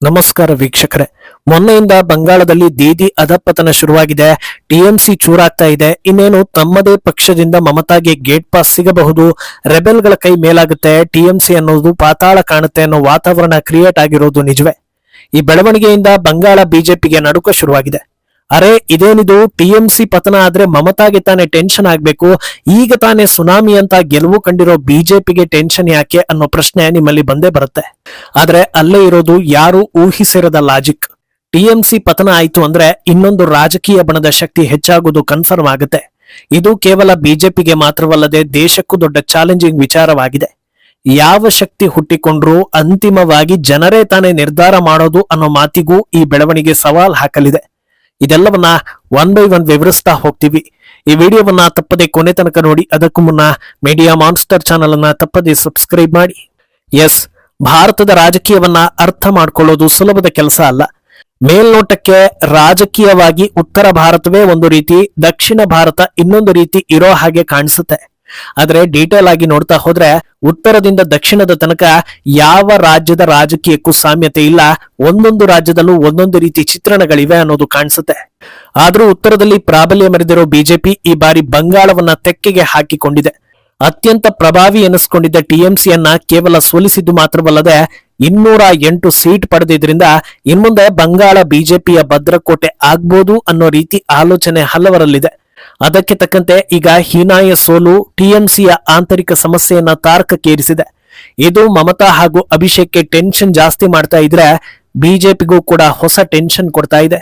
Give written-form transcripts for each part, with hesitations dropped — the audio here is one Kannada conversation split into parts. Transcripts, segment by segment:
ನಮಸ್ಕಾರ ವೀಕ್ಷಕರೇ. ಮೊನ್ನೆಯಿಂದ ಬಂಗಾಳದಲ್ಲಿ ದೀದಿ ಅಧಪತನ ಶುರುವಾಗಿದೆ. ಟಿಎಂಸಿ ಚೂರಾಗ್ತಾ ಇದೆ. ಇನ್ನೇನು ತಮ್ಮದೇ ಪಕ್ಷದಿಂದ ಮಮತಾಗೆ ಗೇಟ್ ಪಾಸ್ ಸಿಗಬಹುದು, ರೆಬೆಲ್ಗಳ ಕೈ ಮೇಲಾಗುತ್ತೆ, ಟಿಎಂಸಿ ಅನ್ನೋದು ಪಾತಾಳ ಕಾಣುತ್ತೆ ಅನ್ನೋ ವಾತಾವರಣ ಕ್ರಿಯೇಟ್ ಆಗಿರೋದು ನಿಜವೇ. ಈ ಬೆಳವಣಿಗೆಯಿಂದ ಬಂಗಾಳ ಬಿಜೆಪಿಗೆ ನಡುಕ ಶುರುವಾಗಿದೆ. ಅರೆ ಇದೇನಿದು, ಟಿಎಂಸಿ ಪತನ ಆದ್ರೆ ಮಮತಾಗೆ ತಾನೇ ಟೆನ್ಷನ್ ಆಗ್ಬೇಕು, ಈಗ ತಾನೇ ಸುನಾಮಿ ಅಂತ ಗೆಲುವು ಕಂಡಿರೋ ಬಿಜೆಪಿಗೆ ಟೆನ್ಷನ್ ಯಾಕೆ ಅನ್ನೋ ಪ್ರಶ್ನೆ ನಿಮ್ಮಲ್ಲಿ ಬಂದೇ ಬರುತ್ತೆ. ಆದ್ರೆ ಅಲ್ಲೇ ಇರೋದು ಯಾರು ಊಹಿಸಿರದ ಲಾಜಿಕ್. ಟಿಎಂಸಿ ಪತನ ಆಯ್ತು ಅಂದ್ರೆ ಇನ್ನೊಂದು ರಾಜಕೀಯ ಬಣದ ಶಕ್ತಿ ಹೆಚ್ಚಾಗುವುದು ಕನ್ಫರ್ಮ್ ಆಗುತ್ತೆ. ಇದು ಕೇವಲ ಬಿಜೆಪಿಗೆ ಮಾತ್ರವಲ್ಲದೆ ದೇಶಕ್ಕೂ ದೊಡ್ಡ ಚಾಲೆಂಜಿಂಗ್ ವಿಚಾರವಾಗಿದೆ. ಯಾವ ಶಕ್ತಿ ಹುಟ್ಟಿಕೊಂಡ್ರೂ ಅಂತಿಮವಾಗಿ ಜನರೇ ತಾನೇ ನಿರ್ಧಾರ ಮಾಡೋದು ಅನ್ನೋ ಮಾತಿಗೂ ಈ ಬೆಳವಣಿಗೆ ಸವಾಲ್ ಹಾಕಲಿದೆ. ಇದೆಲ್ಲವನ್ನ ಒನ್ ಬೈ ಒನ್ ವಿವರಿಸ್ತಾ ಹೋಗ್ತೀವಿ. ಈ ವಿಡಿಯೋವನ್ನ ತಪ್ಪದೆ ಕೊನೆ ತನಕ ನೋಡಿ. ಅದಕ್ಕೂ ಮುನ್ನ ಮೀಡಿಯಾ ಮಾನ್ಸ್ಟರ್ ಚಾನಲ್ ಅನ್ನ ತಪ್ಪದೆ ಸಬ್ಸ್ಕ್ರೈಬ್ ಮಾಡಿ. ಎಸ್, ಭಾರತದ ರಾಜಕೀಯವನ್ನ ಅರ್ಥ ಮಾಡ್ಕೊಳ್ಳೋದು ಸುಲಭದ ಕೆಲಸ ಅಲ್ಲ. ಮೇಲ್ನೋಟಕ್ಕೆ ರಾಜಕೀಯವಾಗಿ ಉತ್ತರ ಭಾರತವೇ ಒಂದು ರೀತಿ, ದಕ್ಷಿಣ ಭಾರತ ಇನ್ನೊಂದು ರೀತಿ ಇರೋ ಹಾಗೆ ಕಾಣಿಸುತ್ತೆ. ಆದ್ರೆ ಡೀಟೇಲ್ ಆಗಿ ನೋಡ್ತಾ ಹೋದ್ರೆ ಉತ್ತರದಿಂದ ದಕ್ಷಿಣದ ತನಕ ಯಾವ ರಾಜ್ಯದ ರಾಜಕೀಯಕ್ಕೂ ಸಾಮ್ಯತೆ ಇಲ್ಲ. ಒಂದೊಂದು ರಾಜ್ಯದಲ್ಲೂ ಒಂದೊಂದು ರೀತಿ ಚಿತ್ರಣಗಳಿವೆ ಅನ್ನೋದು ಕಾಣಿಸುತ್ತೆ. ಆದ್ರೂ ಉತ್ತರದಲ್ಲಿ ಪ್ರಾಬಲ್ಯ ಮೆರೆದಿರೋ ಬಿಜೆಪಿ ಈ ಬಾರಿ ಬಂಗಾಳವನ್ನ ತೆಕ್ಕೆಗೆ ಹಾಕಿಕೊಂಡಿದೆ. ಅತ್ಯಂತ ಪ್ರಭಾವಿ ಎನಿಸಿಕೊಂಡಿದ್ದ ಟಿಎಂಸಿಯನ್ನ ಕೇವಲ ಸೋಲಿಸಿದ್ದು ಮಾತ್ರವಲ್ಲದೆ 208 ಸೀಟ್ ಪಡೆದಿದ್ರಿಂದ ಇನ್ಮುಂದೆ ಬಂಗಾಳ ಬಿಜೆಪಿಯ ಭದ್ರಕೋಟೆ ಆಗ್ಬೋದು ಅನ್ನೋ ರೀತಿ ಆಲೋಚನೆ ಹಲವರಲ್ಲಿದೆ. ಅದಕ್ಕೆ ತಕ್ಕಂತೆ ಈಗ ಹೀನಾಯ ಸೋಲು ಟಿಎಂಸಿಯ ಆಂತರಿಕ ಸಮಸ್ಯೆಯನ್ನ ತಾರಕಕ್ಕೇರಿಸಿದೆ. ಇದು ಮಮತಾ ಹಾಗೂ ಅಭಿಷೇಕ್ಗೆ ಟೆನ್ಷನ್ ಜಾಸ್ತಿ ಮಾಡ್ತಾ ಇದ್ರೆ ಬಿಜೆಪಿಗೂ ಕೂಡ ಹೊಸ ಟೆನ್ಷನ್ ಕೊಡ್ತಾ ಇದೆ.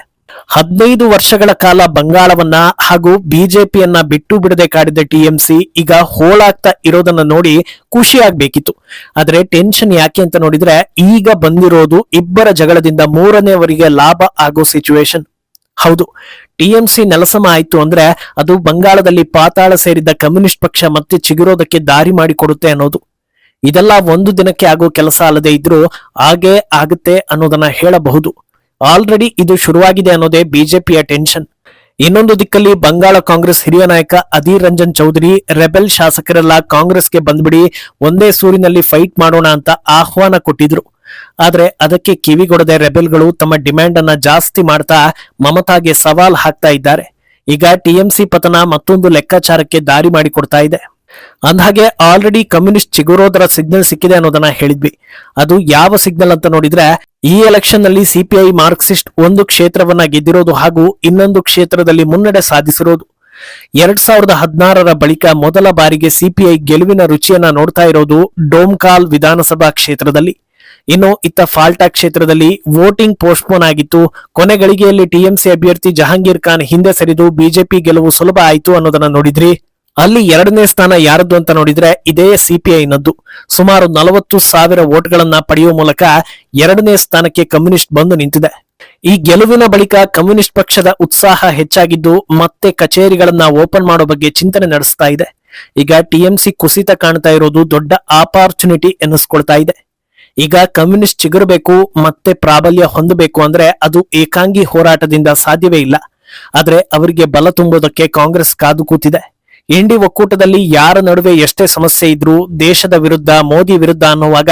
15 ವರ್ಷಗಳ ಕಾಲ ಬಂಗಾಳವನ್ನ ಹಾಗೂ ಬಿಜೆಪಿಯನ್ನ ಬಿಟ್ಟು ಬಿಡದೆ ಕಾಡಿದ ಟಿಎಂಸಿ ಈಗ ಹೋಳಾಗ್ತಾ ಇರೋದನ್ನ ನೋಡಿ ಖುಷಿ ಆಗ್ಬೇಕಿತ್ತು. ಆದ್ರೆ ಟೆನ್ಷನ್ ಯಾಕೆ ಅಂತ ನೋಡಿದ್ರೆ ಈಗ ಬಂದಿರೋದು ಇಬ್ಬರ ಜಗಳದಿಂದ ಮೂರನೇವರಿಗೆ ಲಾಭ ಆಗೋ ಸಿಚುವೇಶನ್. ಹೌದು, ಟಿಎಂಸಿ ನೆಲಸಮ ಆಯ್ತು ಅಂದ್ರೆ ಅದು ಬಂಗಾಳದಲ್ಲಿ ಪಾತಾಳ ಸೇರಿದ್ದ ಕಮ್ಯುನಿಸ್ಟ್ ಪಕ್ಷ ಮತ್ತೆ ಚಿಗುರೋದಕ್ಕೆ ದಾರಿ ಮಾಡಿಕೊಡುತ್ತೆ ಅನ್ನೋದು. ಇದೆಲ್ಲ ಒಂದು ದಿನಕ್ಕೆ ಆಗೋ ಕೆಲಸ ಅಲ್ಲದೆ ಇದ್ರೂ ಹಾಗೇ ಆಗುತ್ತೆ ಅನ್ನೋದನ್ನ ಹೇಳಬಹುದು. ಆಲ್ರೆಡಿ ಇದು ಶುರುವಾಗಿದೆ ಅನ್ನೋದೇ ಬಿಜೆಪಿಯ ಟೆನ್ಷನ್. ಇನ್ನೊಂದು ದಿಕ್ಕಲ್ಲಿ ಬಂಗಾಳ ಕಾಂಗ್ರೆಸ್ ಹಿರಿಯ ನಾಯಕ ಅಧೀರ್ ರಂಜನ್ ಚೌಧರಿ ರೆಬೆಲ್ ಶಾಸಕರೆಲ್ಲ ಕಾಂಗ್ರೆಸ್ಗೆ ಬಂದ್ಬಿಡಿ, ಒಂದೇ ಸೂರಿನಲ್ಲಿ ಫೈಟ್ ಮಾಡೋಣ ಅಂತ ಆಹ್ವಾನ ಕೊಟ್ಟಿದ್ರು. ಆದ್ರೆ ಅದಕ್ಕೆ ಕಿವಿಗೊಡದೆ ರೆಬೆಲ್ಗಳು ತಮ್ಮ ಡಿಮ್ಯಾಂಡ್ ಅನ್ನ ಜಾಸ್ತಿ ಮಾಡ್ತಾ ಮಮತಾಗೆ ಸವಾಲ್ ಹಾಕ್ತಾ ಇದ್ದಾರೆ. ಈಗ ಟಿಎಂಸಿ ಪತನ ಮತ್ತೊಂದು ಲೆಕ್ಕಾಚಾರಕ್ಕೆ ದಾರಿ ಮಾಡಿಕೊಡ್ತಾ ಇದೆ. ಅಂದ್ಹಾಗೆ ಆಲ್ರೆಡಿ ಕಮ್ಯುನಿಸ್ಟ್ ಚಿಗುರೋದರ ಸಿಗ್ನಲ್ ಸಿಕ್ಕಿದೆ ಅನ್ನೋದನ್ನ ಹೇಳಿದ್ವಿ. ಅದು ಯಾವ ಸಿಗ್ನಲ್ ಅಂತ ನೋಡಿದ್ರೆ ಈ ಎಲೆಕ್ಷನ್ ನಲ್ಲಿ ಸಿಪಿಐ ಮಾರ್ಕ್ಸಿಸ್ಟ್ ಒಂದು ಕ್ಷೇತ್ರವನ್ನ ಗೆದ್ದಿರೋದು ಹಾಗೂ ಇನ್ನೊಂದು ಕ್ಷೇತ್ರದಲ್ಲಿ ಮುನ್ನಡೆ ಸಾಧಿಸಿರೋದು. 2016ರ ಬಳಿಕ ಮೊದಲ ಬಾರಿಗೆ ಸಿಪಿಐ ಗೆಲುವಿನ ರುಚಿಯನ್ನ ನೋಡ್ತಾ ಇರೋದು ಡೋಮ್ಕಾಲ್ ವಿಧಾನಸಭಾ ಕ್ಷೇತ್ರದಲ್ಲಿ. ಇನ್ನು ಇತ್ತ ಫಾಲ್ಟಾ ಕ್ಷೇತ್ರದಲ್ಲಿ ವೋಟಿಂಗ್ ಪೋಸ್ಟ್ಪೋನ್ ಆಗಿತ್ತು. ಕೊನೆ ಗಳಿಗೆಯಲ್ಲಿ ಟಿಎಂಸಿ ಅಭ್ಯರ್ಥಿ ಜಹಾಂಗೀರ್ ಖಾನ್ ಹಿಂದೆ ಸರಿದು ಬಿಜೆಪಿ ಗೆಲುವು ಸುಲಭ ಆಯ್ತು ಅನ್ನೋದನ್ನ ನೋಡಿದ್ರಿ. ಅಲ್ಲಿ 2ನೇ ಸ್ಥಾನ ಯಾರದ್ದು ಅಂತ ನೋಡಿದ್ರೆ ಇದೇ ಸಿಪಿಐನದ್ದು. ಸುಮಾರು 40,000 ವೋಟ್ಗಳನ್ನ ಪಡೆಯುವ ಮೂಲಕ 2ನೇ ಸ್ಥಾನಕ್ಕೆ ಕಮ್ಯುನಿಸ್ಟ್ ಬಂದು ನಿಂತಿದೆ. ಈ ಗೆಲುವಿನ ಬಳಿಕ ಕಮ್ಯುನಿಸ್ಟ್ ಪಕ್ಷದ ಉತ್ಸಾಹ ಹೆಚ್ಚಾಗಿದ್ದು ಮತ್ತೆ ಕಚೇರಿಗಳನ್ನ ಓಪನ್ ಮಾಡೋ ಬಗ್ಗೆ ಚಿಂತನೆ ನಡೆಸ್ತಾ ಇದೆ. ಈಗ ಟಿಎಂಸಿ ಕುಸಿತ ಕಾಣ್ತಾ ಇರೋದು ದೊಡ್ಡ ಆಪರ್ಚುನಿಟಿ ಎನ್ನಿಸ್ಕೊಳ್ತಾ ಇದೆ. ಈಗ ಕಮ್ಯುನಿಸ್ಟ್ ಚಿಗುರಬೇಕು ಮತ್ತೆ ಪ್ರಾಬಲ್ಯ ಹೊಂದಬೇಕು ಅಂದ್ರೆ ಅದು ಏಕಾಂಗಿ ಹೋರಾಟದಿಂದ ಸಾಧ್ಯವೇ ಇಲ್ಲ. ಆದ್ರೆ ಅವರಿಗೆ ಬಲ ತುಂಬುವುದಕ್ಕೆ ಕಾಂಗ್ರೆಸ್ ಕಾದು ಕೂತಿದೆ. ಇಂಡಿ ಒಕ್ಕೂಟದಲ್ಲಿ ಯಾರ ನಡುವೆ ಎಷ್ಟೇ ಸಮಸ್ಯೆ ಇದ್ರೂ ದೇಶದ ವಿರುದ್ಧ, ಮೋದಿ ವಿರುದ್ಧ ಅನ್ನುವಾಗ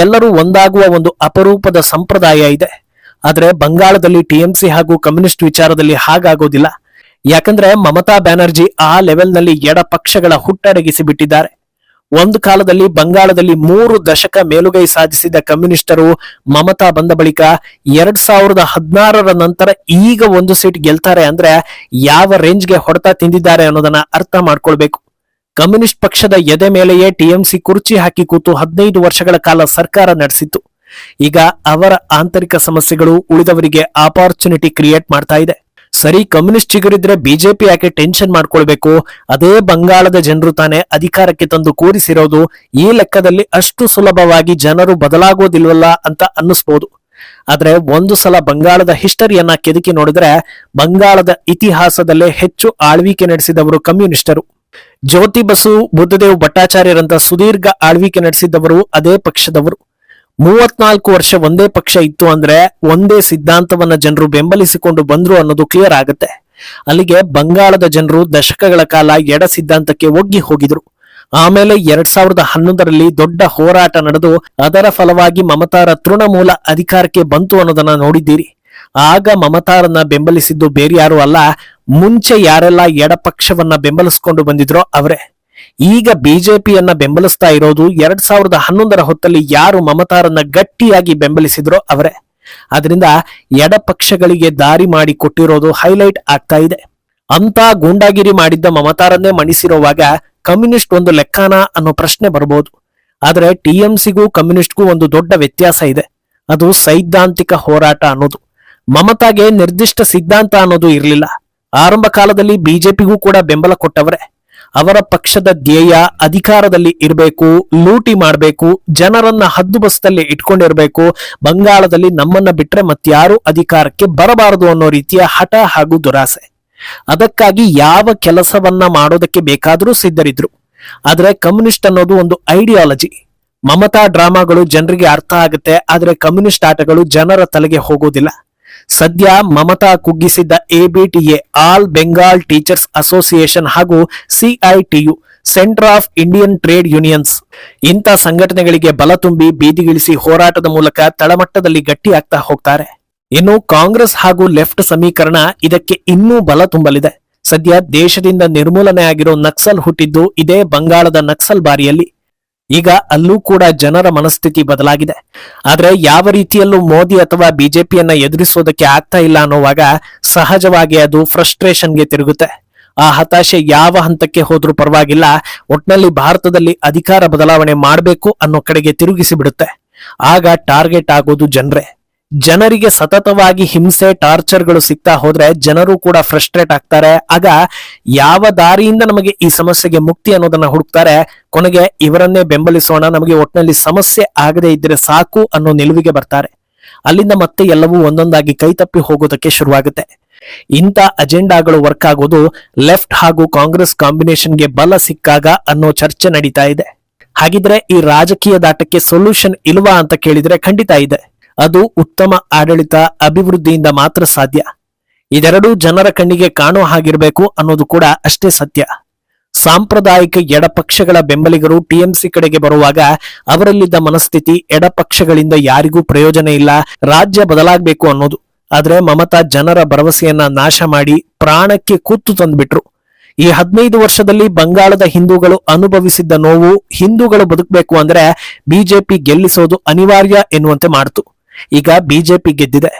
ಎಲ್ಲರೂ ಒಂದಾಗುವ ಒಂದು ಅಪರೂಪದ ಸಂಪ್ರದಾಯ ಇದೆ. ಆದ್ರೆ ಬಂಗಾಳದಲ್ಲಿ ಟಿಎಂಸಿ ಹಾಗೂ ಕಮ್ಯುನಿಸ್ಟ್ ವಿಚಾರದಲ್ಲಿ ಹಾಗಾಗೋದಿಲ್ಲ. ಯಾಕಂದ್ರೆ ಮಮತಾ ಬ್ಯಾನರ್ಜಿ ಆ ಲೆವೆಲ್ನಲ್ಲಿ ಎಡ ಪಕ್ಷಗಳ ಹುಟ್ಟಡಗಿಸಿ ಬಿಟ್ಟಿದ್ದಾರೆ. ಒಂದು ಕಾಲದಲ್ಲಿ ಬಂಗಾಳದಲ್ಲಿ 3 ದಶಕ ಮೇಲುಗೈ ಸಾಧಿಸಿದ ಕಮ್ಯುನಿಸ್ಟರು ಮಮತಾ ಬಂದ ಬಳಿಕ 2016ರ ನಂತರ ಈಗ 1 ಸೀಟ್ ಗೆಲ್ತಾರೆ ಅಂದ್ರೆ ಯಾವ ರೇಂಜ್ಗೆ ಹೊಡೆತ ತಿಂದಿದ್ದಾರೆ ಅನ್ನೋದನ್ನ ಅರ್ಥ ಮಾಡ್ಕೊಳ್ಬೇಕು. ಕಮ್ಯುನಿಸ್ಟ್ ಪಕ್ಷದ ಎದೆ ಮೇಲೆಯೇ ಟಿಎಂಸಿ ಕುರ್ಚಿ ಹಾಕಿ ಕೂತು 15 ವರ್ಷಗಳ ಕಾಲ ಸರ್ಕಾರ ನಡೆಸಿತ್ತು. ಈಗ ಅವರ ಆಂತರಿಕ ಸಮಸ್ಯೆಗಳು ಉಳಿದವರಿಗೆ ಆಪರ್ಚುನಿಟಿ ಕ್ರಿಯೇಟ್ ಮಾಡ್ತಾ ಇದೆ. ಸರಿ, ಕಮ್ಯುನಿಸ್ಟ್ ಚಿಗುರಿದ್ರೆ ಬಿಜೆಪಿ ಯಾಕೆ ಟೆನ್ಷನ್ ಮಾಡ್ಕೊಳ್ಬೇಕು? ಅದೇ ಬಂಗಾಳದ ಜನರು ತಾನೇ ಅಧಿಕಾರಕ್ಕೆ ತಂದು ಕೂರಿಸಿರೋದು. ಈ ಲೆಕ್ಕದಲ್ಲಿ ಅಷ್ಟು ಸುಲಭವಾಗಿ ಜನರು ಬದಲಾಗೋದಿಲ್ವಲ್ಲ ಅಂತ ಅನ್ನಿಸ್ಬೋದು. ಆದ್ರೆ ಒಂದು ಸಲ ಬಂಗಾಳದ ಹಿಸ್ಟರಿಯನ್ನ ಕೆದಕಿ ನೋಡಿದ್ರೆ ಬಂಗಾಳದ ಇತಿಹಾಸದಲ್ಲೇ ಹೆಚ್ಚು ಆಳ್ವಿಕೆ ನಡೆಸಿದವರು ಕಮ್ಯುನಿಸ್ಟರು. ಜ್ಯೋತಿ ಬಸು, ಬುದ್ಧದೇವ್ ಭಟ್ಟಾಚಾರ್ಯರಂತ ಸುದೀರ್ಘ ಆಳ್ವಿಕೆ ನಡೆಸಿದವರು ಅದೇ ಪಕ್ಷದವರು. 34 ವರ್ಷ ಒಂದೇ ಪಕ್ಷ ಇತ್ತು ಅಂದ್ರೆ ಒಂದೇ ಸಿದ್ಧಾಂತವನ್ನ ಜನರು ಬೆಂಬಲಿಸಿಕೊಂಡು ಬಂದ್ರು ಅನ್ನೋದು ಕ್ಲಿಯರ್ ಆಗುತ್ತೆ. ಅಲ್ಲಿಗೆ ಬಂಗಾಳದ ಜನರು ದಶಕಗಳ ಕಾಲ ಎಡ ಸಿದ್ಧಾಂತಕ್ಕೆ ಒಗ್ಗಿ ಹೋಗಿದ್ರು. ಆಮೇಲೆ 2011ರಲ್ಲಿ ದೊಡ್ಡ ಹೋರಾಟ ನಡೆದು ಅದರ ಫಲವಾಗಿ ಮಮತಾರ ತೃಣಮೂಲ ಅಧಿಕಾರಕ್ಕೆ ಬಂತು ಅನ್ನೋದನ್ನ ನೋಡಿದ್ದೀರಿ. ಆಗ ಮಮತಾರನ್ನ ಬೆಂಬಲಿಸಿದ್ದು ಬೇರೆ ಯಾರು ಅಲ್ಲ, ಮುಂಚೆ ಯಾರೆಲ್ಲ ಎಡಪಕ್ಷವನ್ನ ಬೆಂಬಲಿಸಿಕೊಂಡು ಬಂದಿದ್ರೋ ಅವರೇ. ಈಗ ಬಿಜೆಪಿಯನ್ನ ಬೆಂಬಲಿಸ್ತಾ ಇರೋದು 2011ರ ಹೊತ್ತಲ್ಲಿ ಯಾರು ಮಮತಾರನ್ನ ಗಟ್ಟಿಯಾಗಿ ಬೆಂಬಲಿಸಿದ್ರೋ ಅವರೇ. ಅದರಿಂದ ಎಡಪಕ್ಷಗಳಿಗೆ ದಾರಿ ಮಾಡಿ ಕೊಟ್ಟಿರೋದು ಹೈಲೈಟ್ ಆಗ್ತಾ ಇದೆ. ಅಂತ ಗೂಂಡಾಗಿರಿ ಮಾಡಿದ್ದ ಮಮತಾರನ್ನೇ ಮಣಿಸಿರುವಾಗ ಕಮ್ಯುನಿಸ್ಟ್ ಒಂದು ಲೆಕ್ಕಾನ ಅನ್ನೋ ಪ್ರಶ್ನೆ ಬರಬಹುದು. ಆದ್ರೆ ಟಿಎಂಸಿಗೂ ಕಮ್ಯುನಿಸ್ಟ್ಗೂ ಒಂದು ದೊಡ್ಡ ವ್ಯತ್ಯಾಸ ಇದೆ. ಅದು ಸೈದ್ಧಾಂತಿಕ ಹೋರಾಟ ಅನ್ನೋದು. ಮಮತಾಗೆ ನಿರ್ದಿಷ್ಟ ಸಿದ್ಧಾಂತ ಅನ್ನೋದು ಇರಲಿಲ್ಲ. ಆರಂಭ ಕಾಲದಲ್ಲಿ ಬಿಜೆಪಿಗೂ ಕೂಡ ಬೆಂಬಲ ಕೊಟ್ಟವರೇ. ಅವರ ಪಕ್ಷದ ಧ್ಯೇಯ ಅಧಿಕಾರದಲ್ಲಿ ಇರಬೇಕು, ಲೂಟಿ ಮಾಡಬೇಕು, ಜನರನ್ನ ಹದ್ದುಬಸ್ತಲ್ಲಿ ಇಟ್ಕೊಂಡಿರ್ಬೇಕು, ಬಂಗಾಳದಲ್ಲಿ ನಮ್ಮನ್ನ ಬಿಟ್ರೆ ಮತ್ಯಾರು ಅಧಿಕಾರಕ್ಕೆ ಬರಬಾರದು ಅನ್ನೋ ರೀತಿಯ ಹಠ ಹಾಗೂ ದುರಾಸೆ. ಅದಕ್ಕಾಗಿ ಯಾವ ಕೆಲಸವನ್ನ ಮಾಡೋದಕ್ಕೆ ಬೇಕಾದರೂ ಸಿದ್ಧರಿದ್ರು. ಆದ್ರೆ ಕಮ್ಯುನಿಸ್ಟ್ ಅನ್ನೋದು ಒಂದು ಐಡಿಯಾಲಜಿ. ಮಮತಾ ಡ್ರಾಮಾಗಳು ಜನರಿಗೆ ಅರ್ಥ ಆಗುತ್ತೆ, ಆದ್ರೆ ಕಮ್ಯುನಿಸ್ಟ್ ಆಟಗಳು ಜನರ ತಲೆಗೆ ಹೋಗೋದಿಲ್ಲ. ಸದ್ಯ ಮಮತಾ ಕುಗ್ಗಿಸಿದ್ದ ABTA, all Bengal teachers association ಹಾಗೂ CITU, centre of Indian trade unions, ಇಂಥ ಸಂಘಟನೆಗಳಿಗೆ ಬಲ ತುಂಬಿ ಬೀದಿಗಿಳಿಸಿ ಹೋರಾಟದ ಮೂಲಕ ತಳಮಟ್ಟದಲ್ಲಿ ಗಟ್ಟಿಯಾಗ್ತಾ ಹೋಗ್ತಾರೆ. ಇನ್ನು ಕಾಂಗ್ರೆಸ್ ಹಾಗೂ ಲೆಫ್ಟ್ ಸಮೀಕರಣ ಇದಕ್ಕೆ ಇನ್ನೂ ಬಲ ತುಂಬಲಿದೆ. ಸದ್ಯ ದೇಶದಿಂದ ನಿರ್ಮೂಲನೆ ಆಗಿರೋ ನಕ್ಸಲ್ ಹುಟ್ಟಿದ್ದು ಇದೇ ಬಂಗಾಳದ ನಕ್ಸಲ್ ಬಾರಿಯಲ್ಲಿ. ಈಗ ಅಲ್ಲೂ ಕೂಡ ಜನರ ಮನಸ್ಥಿತಿ ಬದಲಾಗಿದೆ. ಆದ್ರೆ ಯಾವ ರೀತಿಯಲ್ಲೂ ಮೋದಿ ಅಥವಾ ಬಿಜೆಪಿಯನ್ನ ಎದುರಿಸೋದಕ್ಕೆ ಆಗ್ತಾ ಇಲ್ಲ ಅನ್ನೋವಾಗ ಸಹಜವಾಗಿ ಅದು ಫ್ರಸ್ಟ್ರೇಷನ್ಗೆ ತಿರುಗುತ್ತೆ. ಆ ಹತಾಶೆ ಯಾವ ಹಂತಕ್ಕೆ ಹೋದ್ರೂ ಪರವಾಗಿಲ್ಲ, ಒಟ್ನಲ್ಲಿ ಭಾರತದಲ್ಲಿ ಅಧಿಕಾರ ಬದಲಾವಣೆ ಮಾಡಬೇಕು ಅನ್ನೋ ಕಡೆಗೆ ತಿರುಗಿಸಿ ಬಿಡುತ್ತೆ. ಆಗ ಟಾರ್ಗೆಟ್ ಆಗೋದು ಜನರೇ. ಜನರಿಗೆ ಸತತವಾಗಿ ಹಿಂಸೆ, ಟಾರ್ಚರ್ಗಳು ಸಿಗ್ತಾ ಹೋದ್ರೆ ಜನರು ಕೂಡ ಫ್ರಸ್ಟ್ರೇಟ್ ಆಗ್ತಾರೆ. ಆಗ ಯಾವ ದಾರಿಯಿಂದ ನಮಗೆ ಈ ಸಮಸ್ಯೆಗೆ ಮುಕ್ತಿ ಅನ್ನೋದನ್ನ ಹುಡುಕ್ತಾರೆ. ಕೊನೆಗೆ ಇವರನ್ನೇ ಬೆಂಬಲಿಸೋಣ, ನಮಗೆ ಒಟ್ಟಿನಲ್ಲಿ ಸಮಸ್ಯೆ ಆಗದೆ ಇದ್ರೆ ಸಾಕು ಅನ್ನೋ ನಿಲುವಿಗೆ ಬರ್ತಾರೆ. ಅಲ್ಲಿಂದ ಮತ್ತೆ ಎಲ್ಲವೂ ಒಂದೊಂದಾಗಿ ಕೈತಪ್ಪಿ ಹೋಗೋದಕ್ಕೆ ಶುರುವಾಗುತ್ತೆ. ಇಂಥ ಅಜೆಂಡಾಗಳು ವರ್ಕ್ ಆಗೋದು ಲೆಫ್ಟ್ ಹಾಗೂ ಕಾಂಗ್ರೆಸ್ ಕಾಂಬಿನೇಷನ್ಗೆ ಬಲ ಸಿಕ್ಕಾಗ ಅನ್ನೋ ಚರ್ಚೆ ನಡೀತಾ ಇದೆ. ಹಾಗಿದ್ರೆ ಈ ರಾಜಕೀಯ ದಾಟಕ್ಕೆ ಸೊಲ್ಯೂಷನ್ ಇಲ್ವಾ ಅಂತ ಕೇಳಿದ್ರೆ ಖಂಡಿತ ಇದೆ. ಅದು ಉತ್ತಮ ಆಡಳಿತ, ಅಭಿವೃದ್ಧಿಯಿಂದ ಮಾತ್ರ ಸಾಧ್ಯ. ಇದೆರಡೂ ಜನರ ಕಣ್ಣಿಗೆ ಕಾಣೋ ಹಾಗಿರ್ಬೇಕು ಅನ್ನೋದು ಕೂಡ ಅಷ್ಟೇ ಸತ್ಯ. ಸಾಂಪ್ರದಾಯಿಕ ಎಡಪಕ್ಷಗಳ ಬೆಂಬಲಿಗರು ಟಿಎಂಸಿ ಕಡೆಗೆ ಬರುವಾಗ ಅವರಲ್ಲಿದ್ದ ಮನಸ್ಥಿತಿ ಎಡಪಕ್ಷಗಳಿಂದ ಯಾರಿಗೂ ಪ್ರಯೋಜನ ಇಲ್ಲ, ರಾಜ್ಯ ಬದಲಾಗಬೇಕು ಅನ್ನೋದು. ಆದ್ರೆ ಮಮತಾ ಜನರ ಭರವಸೆಯನ್ನ ನಾಶ ಮಾಡಿ ಪ್ರಾಣಕ್ಕೆ ಕುತ್ತು ತಂದ್ಬಿಟ್ರು. ಈ 15 ವರ್ಷದಲ್ಲಿ ಬಂಗಾಳದ ಹಿಂದೂಗಳು ಅನುಭವಿಸಿದ್ದ ನೋವು, ಹಿಂದೂಗಳು ಬದುಕಬೇಕು ಅಂದ್ರೆ ಬಿಜೆಪಿ ಗೆಲ್ಲಿಸೋದು ಅನಿವಾರ್ಯ ಎನ್ನುವಂತೆ ಮಾಡ್ತು. ಈಗ ಬಿಜೆಪಿ ಗೆದ್ದಿದೆ.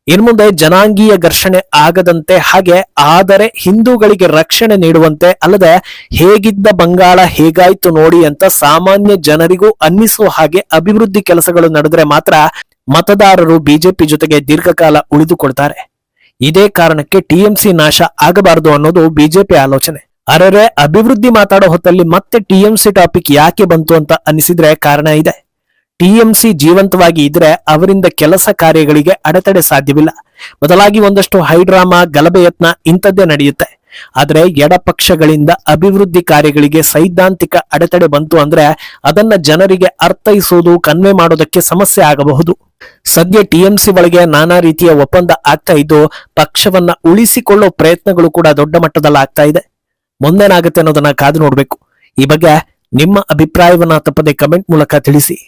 ಇನ್ಮುಂದೆ ಜನಾಂಗೀಯ ಘರ್ಷಣೆ ಆಗದಂತೆ, ಹಾಗೆ ಆದರೆ ಹಿಂದೂಗಳಿಗೆ ರಕ್ಷಣೆ ನೀಡುವಂತೆ, ಅಲ್ಲದೆ ಹೇಗಿದ್ದ ಬಂಗಾಳ ಹೇಗಾಯ್ತು ನೋಡಿ ಅಂತ ಸಾಮಾನ್ಯ ಜನರಿಗೂ ಅನ್ನಿಸುವ ಹಾಗೆ ಅಭಿವೃದ್ಧಿ ಕೆಲಸಗಳು ನಡೆದ್ರೆ ಮಾತ್ರ ಮತದಾರರು ಬಿಜೆಪಿ ಜೊತೆಗೆ ದೀರ್ಘಕಾಲ ಉಳಿದುಕೊಳ್ತಾರೆ. ಇದೇ ಕಾರಣಕ್ಕೆ ಟಿಎಂಸಿ ನಾಶ ಆಗಬಾರದು ಅನ್ನೋದು ಬಿಜೆಪಿ ಆಲೋಚನೆ. ಅರೆ, ಅಭಿವೃದ್ಧಿ ಮಾತಾಡೋ ಹೊತ್ತಲ್ಲಿ ಮತ್ತೆ ಟಿಎಂಸಿ ಟಾಪಿಕ್ ಯಾಕೆ ಬಂತು ಅಂತ ಅನಿಸಿದ್ರೆ ಕಾರಣ ಇದೆ. ಟಿಎಂಸಿ ಜೀವಂತವಾಗಿ ಇದ್ರೆ ಅವರಿಂದ ಕೆಲಸ ಕಾರ್ಯಗಳಿಗೆ ಅಡೆತಡೆ ಸಾಧ್ಯವಿಲ್ಲ. ಬದಲಾಗಿ ಒಂದಷ್ಟು ಹೈಡ್ರಾಮಾ, ಗಲಭೆ ಯತ್ನ ಇಂಥದ್ದೇ ನಡೆಯುತ್ತೆ. ಆದ್ರೆ ಎಡಪಕ್ಷಗಳಿಂದ ಅಭಿವೃದ್ಧಿ ಕಾರ್ಯಗಳಿಗೆ ಸೈದ್ಧಾಂತಿಕ ಅಡೆತಡೆ ಬಂತು ಅಂದ್ರೆ ಅದನ್ನ ಜನರಿಗೆ ಅರ್ಥೈಸೋದು, ಕನ್ವೆ ಮಾಡೋದಕ್ಕೆ ಸಮಸ್ಯೆ ಆಗಬಹುದು. ಸದ್ಯ ಟಿಎಂಸಿ ಒಳಗೆ ನಾನಾ ರೀತಿಯ ಒಪ್ಪಂದ ಆಗ್ತಾ ಇದ್ದು ಪಕ್ಷವನ್ನ ಉಳಿಸಿಕೊಳ್ಳೋ ಪ್ರಯತ್ನಗಳು ಕೂಡ ದೊಡ್ಡ ಮಟ್ಟದಲ್ಲಿ ಆಗ್ತಾ ಇದೆ. ಮುಂದೇನಾಗುತ್ತೆ ಅನ್ನೋದನ್ನ ಕಾದು ನೋಡ್ಬೇಕು. ಈ ಬಗ್ಗೆ ನಿಮ್ಮ ಅಭಿಪ್ರಾಯವನ್ನ ತಪ್ಪದೆ ಕಮೆಂಟ್ ಮೂಲಕ ತಿಳಿಸಿ.